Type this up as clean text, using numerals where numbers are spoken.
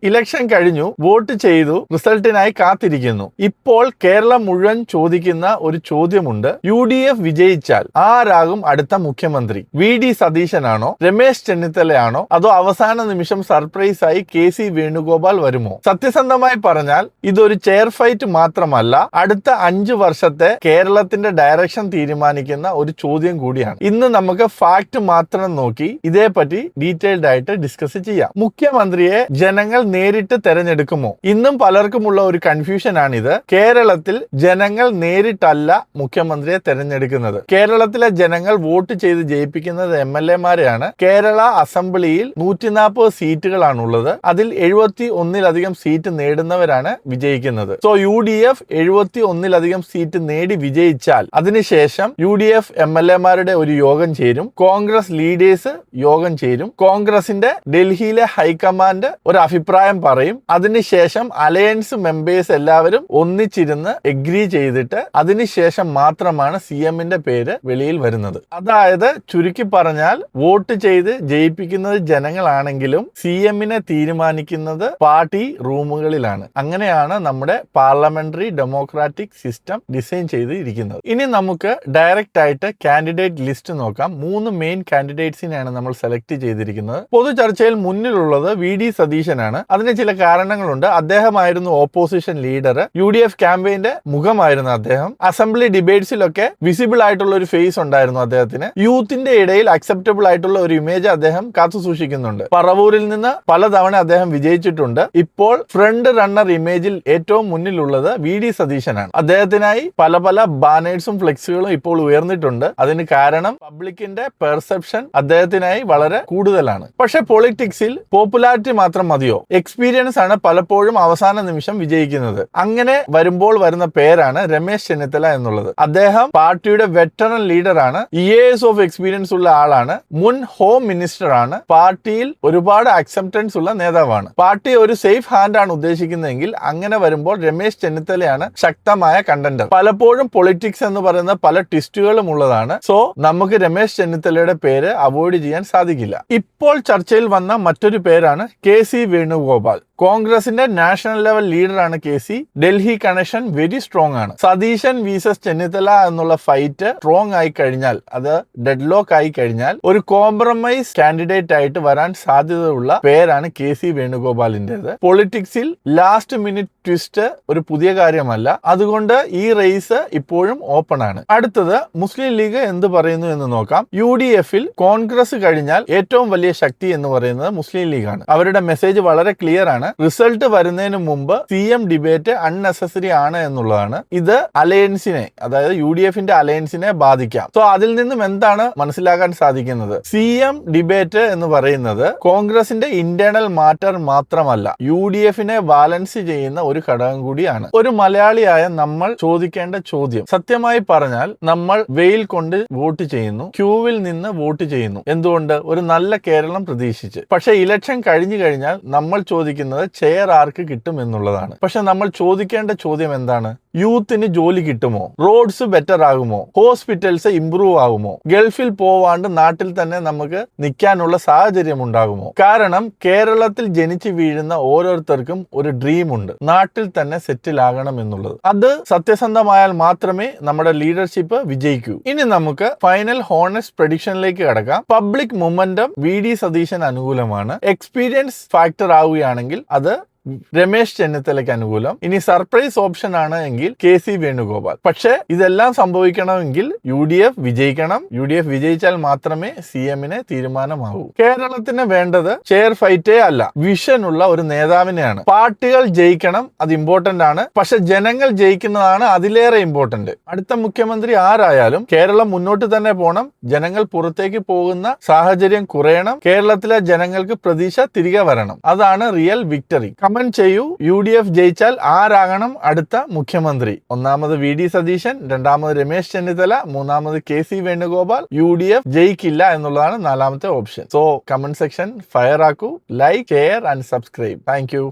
Election കഴിഞ്ഞു, vote ചെയ്തു, റിസൾട്ടിനായി കാത്തിരിക്കുന്നു. ഇപ്പോൾ കേരളം മുഴുവൻ ചോദിക്കുന്ന ഒരു ചോദ്യമുണ്ട്. UDF വിജയിച്ചാൽ ആരാകും അടുത്ത മുഖ്യമന്ത്രി? VD സതീശനാണോ, രമേശ് ചെന്നിത്തലയാണോ, അതോ അവസാന നിമിഷം സർപ്രൈസ് ആയി KC വേണുഗോപാൽ വരുമോ? സത്യസന്ധമായി പറഞ്ഞാൽ ഇതൊരു ചെയർ ഫൈറ്റ് മാത്രമല്ല, അടുത്ത 5 വർഷത്തെ കേരളത്തിന്റെ ഡയറക്ഷൻ തീരുമാനിക്കുന്ന ഒരു ചോദ്യം കൂടിയാണ്. ഇന്ന് നമുക്ക് ഫാക്ട് മാത്രം നോക്കി ഇതേപ്പറ്റി ഡീറ്റെയിൽഡ് ആയിട്ട് ഡിസ്കസ് ചെയ്യാം. മുഖ്യമന്ത്രിയെ ജനങ്ങൾ നേരിട്ട് തെരഞ്ഞെടുക്കുമോ? ഇന്നും പലർക്കുമുള്ള ഒരു കൺഫ്യൂഷൻ ആണിത്. കേരളത്തിൽ ജനങ്ങൾ നേരിട്ടല്ല മുഖ്യമന്ത്രിയെ തെരഞ്ഞെടുക്കുന്നത്. കേരളത്തിലെ ജനങ്ങൾ വോട്ട് ചെയ്ത് ജയിപ്പിക്കുന്നത് MLA-മാരെയാണ്. കേരള അസംബ്ലിയിൽ 140 സീറ്റുകളാണുള്ളത്. അതിൽ 71-ലധികം സീറ്റ് നേടുന്നവരാണ് വിജയിക്കുന്നത്. സോ UDF 71-ലധികം സീറ്റ് നേടി വിജയിച്ചാൽ അതിനുശേഷം UDF MLA-മാരുടെ ഒരു യോഗം ചേരും. കോൺഗ്രസ് ലീഡേഴ്സ് യോഗം ചേരും. കോൺഗ്രസിന്റെ ഡൽഹിയിലെ ഹൈക്കമാൻഡ് ഒരു അഭിപ്രായം പറയും. അതിനുശേഷം അലയൻസ് മെമ്പേഴ്സ് എല്ലാവരും ഒന്നിച്ചിരുന്ന് എഗ്രി ചെയ്തിട്ട് അതിനുശേഷം മാത്രമാണ് CM-ന്റെ പേര് വെളിയിൽ വരുന്നത്. അതായത് ചുരുക്കി പറഞ്ഞാൽ വോട്ട് ചെയ്ത് ജയിപ്പിക്കുന്നത് ജനങ്ങളാണെങ്കിലും CM-നെ തീരുമാനിക്കുന്നത് പാർട്ടി റൂമുകളിലാണ്. അങ്ങനെയാണ് നമ്മുടെ പാർലമെന്ററി ഡെമോക്രാറ്റിക് സിസ്റ്റം ഡിസൈൻ ചെയ്ത് ഇരിക്കുന്നത്. ഇനി നമുക്ക് ഡയറക്റ്റ് ആയിട്ട് കാൻഡിഡേറ്റ് ലിസ്റ്റ് നോക്കാം. 3 മെയിൻ കാൻഡിഡേറ്റ്സിനെയാണ് നമ്മൾ സെലക്ട് ചെയ്തിരിക്കുന്നത്. പൊതു ചർച്ചയിൽ മുന്നിലുള്ളത് VD സതീശനാണ്. അതിന് ചില കാരണങ്ങളുണ്ട്. അദ്ദേഹമായിരുന്നു ഓപ്പോസിഷൻ ലീഡർ. UDF ക്യാമ്പയിന്റെ മുഖമായിരുന്നു അദ്ദേഹം. അസംബ്ലി ഡിബേറ്റ്സിലൊക്കെ വിസിബിൾ ആയിട്ടുള്ള ഒരു ഫേസ് ഉണ്ടായിരുന്നു അദ്ദേഹത്തിന്. യൂത്തിന്റെ ഇടയിൽ അക്സെപ്റ്റബിൾ ആയിട്ടുള്ള ഒരു ഇമേജ് അദ്ദേഹം കാത്തു സൂക്ഷിക്കുന്നുണ്ട്. പറവൂരിൽ നിന്ന് പലതവണ അദ്ദേഹം വിജയിച്ചിട്ടുണ്ട്. ഇപ്പോൾ ഫ്രണ്ട് റണ്ണർ ഇമേജിൽ ഏറ്റവും മുന്നിലുള്ളത് VD സതീശനാണ്. അദ്ദേഹത്തിനായി പല ബാനേഴ്സും ഫ്ലെക്സുകളും ഇപ്പോൾ ഉയർന്നിട്ടുണ്ട്. അതിന് കാരണം പബ്ലിക്കിന്റെ പെർസെപ്ഷൻ അദ്ദേഹത്തിനായി വളരെ കൂടുതലാണ്. പക്ഷെ പൊളിറ്റിക്സിൽ പോപ്പുലാരിറ്റി മാത്രം മതിയോ? എക്സ്പീരിയൻസ് ആണ് പലപ്പോഴും അവസാന നിമിഷം വിജയിക്കുന്നത്. അങ്ങനെ വരുമ്പോൾ വരുന്ന പേരാണ് രമേശ് ചെന്നിത്തല എന്നുള്ളത്. അദ്ദേഹം പാർട്ടിയുടെ വെറ്ററൻ ലീഡറാണ്. years ഓഫ് എക്സ്പീരിയൻസ് ഉള്ള ആളാണ്. മുൻ ഹോം മിനിസ്റ്റർ ആണ്. പാർട്ടിയിൽ ഒരുപാട് അക്സെപ്റ്റൻസ് ഉള്ള നേതാവാണ്. പാർട്ടി ഒരു സേഫ് ഹാൻഡ് ആണ് ഉദ്ദേശിക്കുന്നതെങ്കിൽ അങ്ങനെ വരുമ്പോൾ രമേശ് ചെന്നിത്തലയാണ് ശക്തമായ കണ്ടന്റർ. പലപ്പോഴും പൊളിറ്റിക്സ് എന്ന് പറയുന്ന പല ട്വിസ്റ്റുകളും ഉള്ളതാണ്. സോ നമുക്ക് രമേശ് ചെന്നിത്തലയുടെ പേര് അവോയ്ഡ് ചെയ്യാൻ സാധിക്കില്ല. ഇപ്പോൾ ചർച്ചയിൽ വന്ന മറ്റൊരു പേരാണ് KC വേണുഗോപാൽ. കോൺഗ്രസിന്റെ നാഷണൽ ലെവൽ ലീഡറാണ് KC. Delhi connection very strong ആണ്. സതീശൻ വീസസ് ചെന്നിത്തല എന്നുള്ള ഫൈറ്റ് സ്ട്രോങ് ആയി കഴിഞ്ഞാൽ, അത് ഡെഡ് ലോക്ക് ആയി കഴിഞ്ഞാൽ ഒരു കോംപ്രമൈസ് കാൻഡിഡേറ്റ് ആയിട്ട് വരാൻ സാധ്യതയുള്ള പേരാണ് KC വേണുഗോപാലിന്റേത്. പൊളിറ്റിക്സിൽ ലാസ്റ്റ് മിനിറ്റ് ട്വിസ്റ്റ് ഒരു പുതിയ കാര്യമല്ല. അതുകൊണ്ട് ഈ റേസ് ഇപ്പോഴും ഓപ്പൺ ആണ്. അടുത്തത് മുസ്ലിം ലീഗ് എന്ത് പറയുന്നു എന്ന് നോക്കാം. UDF-ൽ കോൺഗ്രസ് കഴിഞ്ഞാൽ ഏറ്റവും വലിയ ശക്തി എന്ന് പറയുന്നത് മുസ്ലിം ലീഗാണ്. അവരുടെ മെസ്സേജ് വളരെ ക്ലിയർ ആണ്. റിസൾട്ട് വരുന്നതിന് മുമ്പ് CM ഡിബേറ്റ് അൺനെസസറി ആണ് എന്നുള്ളതാണ്. ഇത് അലയൻസിനെ, അതായത് UDF-ന്റെ അലയൻസിനെ ബാധിക്കാം. സോ അതിൽ നിന്നും എന്താണ് മനസ്സിലാക്കാൻ സാധിക്കുന്നത്? CM ഡിബേറ്റ് എന്ന് പറയുന്നത് കോൺഗ്രസിന്റെ ഇന്റേണൽ മാറ്റർ മാത്രമല്ല, UDF-നെ ബാലൻസ് ചെയ്യുന്ന ഒരു ഘടകം കൂടിയാണ്. ഒരു മലയാളിയായ നമ്മൾ ചോദിക്കേണ്ട ചോദ്യം, സത്യമായി പറഞ്ഞാൽ നമ്മൾ വെയിൽ കൊണ്ട് വോട്ട് ചെയ്യുന്നു, ക്യൂവിൽ നിന്ന് വോട്ട് ചെയ്യുന്നു. എന്തുകൊണ്ട്? ഒരു നല്ല കേരളം പ്രതീക്ഷിച്ച്. പക്ഷെ ഇലക്ഷൻ കഴിഞ്ഞു കഴിഞ്ഞാൽ നമ്മൾ ചോദിക്കുന്നത് ചെയർ ആർക്ക് കിട്ടും എന്നുള്ളതാണ്. പക്ഷെ നമ്മൾ ചോദിക്കേണ്ട ചോദ്യം എന്താണ്? യൂത്തിന് ജോലി കിട്ടുമോ? റോഡ്സ് ബെറ്റർ ആകുമോ? ഹോസ്പിറ്റൽസ് ഇംപ്രൂവ് ആകുമോ? ഗൾഫിൽ പോവാണ്ട് നാട്ടിൽ തന്നെ നമുക്ക് നിൽക്കാനുള്ള സാഹചര്യം ഉണ്ടാകുമോ? കാരണം കേരളത്തിൽ ജനിച്ചു വീഴുന്ന ഓരോരുത്തർക്കും ഒരു ഡ്രീം ഉണ്ട്, നാട്ടിൽ തന്നെ സെറ്റിൽ ആകണം എന്നുള്ളത്. അത് സത്യസന്ധമായാൽ മാത്രമേ നമ്മുടെ ലീഡർഷിപ്പ് വിജയിക്കൂ. ഇനി നമുക്ക് ഫൈനൽ ഹോണസ്റ്റ് പ്രഡിക്ഷനിലേക്ക് കടക്കാം. പബ്ലിക് മൊമെന്റം VD സതീശൻ അനുകൂലമാണ്. എക്സ്പീരിയൻസ് ഫാക്ടർ ആവുകയാണെങ്കിൽ അത് രമേശ് ചെന്നിത്തലയ്ക്ക് അനുകൂലം. ഇനി സർപ്രൈസ് ഓപ്ഷൻ ആണ് എങ്കിൽ KC വേണുഗോപാൽ. പക്ഷെ ഇതെല്ലാം സംഭവിക്കണമെങ്കിൽ UDF വിജയിക്കണം. UDF വിജയിച്ചാൽ മാത്രമേ CM-നെ തീരുമാനമാകൂ. കേരളത്തിന് വേണ്ടത് ചെയർ ഫൈറ്റേ അല്ല, വിഷൻ ഉള്ള ഒരു നേതാവിനെയാണ്. പാർട്ടികൾ ജയിക്കണം, അത് ഇമ്പോർട്ടന്റ് ആണ്. പക്ഷെ ജനങ്ങൾ ജയിക്കുന്നതാണ് അതിലേറെ ഇമ്പോർട്ടന്റ്. അടുത്ത മുഖ്യമന്ത്രി ആരായാലും കേരളം മുന്നോട്ട് തന്നെ പോകണം. ജനങ്ങൾ പുറത്തേക്ക് പോകുന്ന സാഹചര്യം കുറയണം. കേരളത്തിലെ ജനങ്ങൾക്ക് പ്രതീക്ഷ തിരികെ വരണം. അതാണ് റിയൽ വിക്ടറി. കമന്റ് ചെയ്യൂ. UDF ജയിച്ചാൽ ആരാകണം അടുത്ത മുഖ്യമന്ത്രി? ഒന്നാമത് VD സതീശൻ, രണ്ടാമത് രമേശ് ചെന്നിത്തല, മൂന്നാമത് KC വേണുഗോപാൽ. UDF ജയിക്കില്ല എന്നുള്ളതാണ് നാലാമത്തെ option. So comment section fire ആക്കൂ. Like, share and subscribe. Thank U.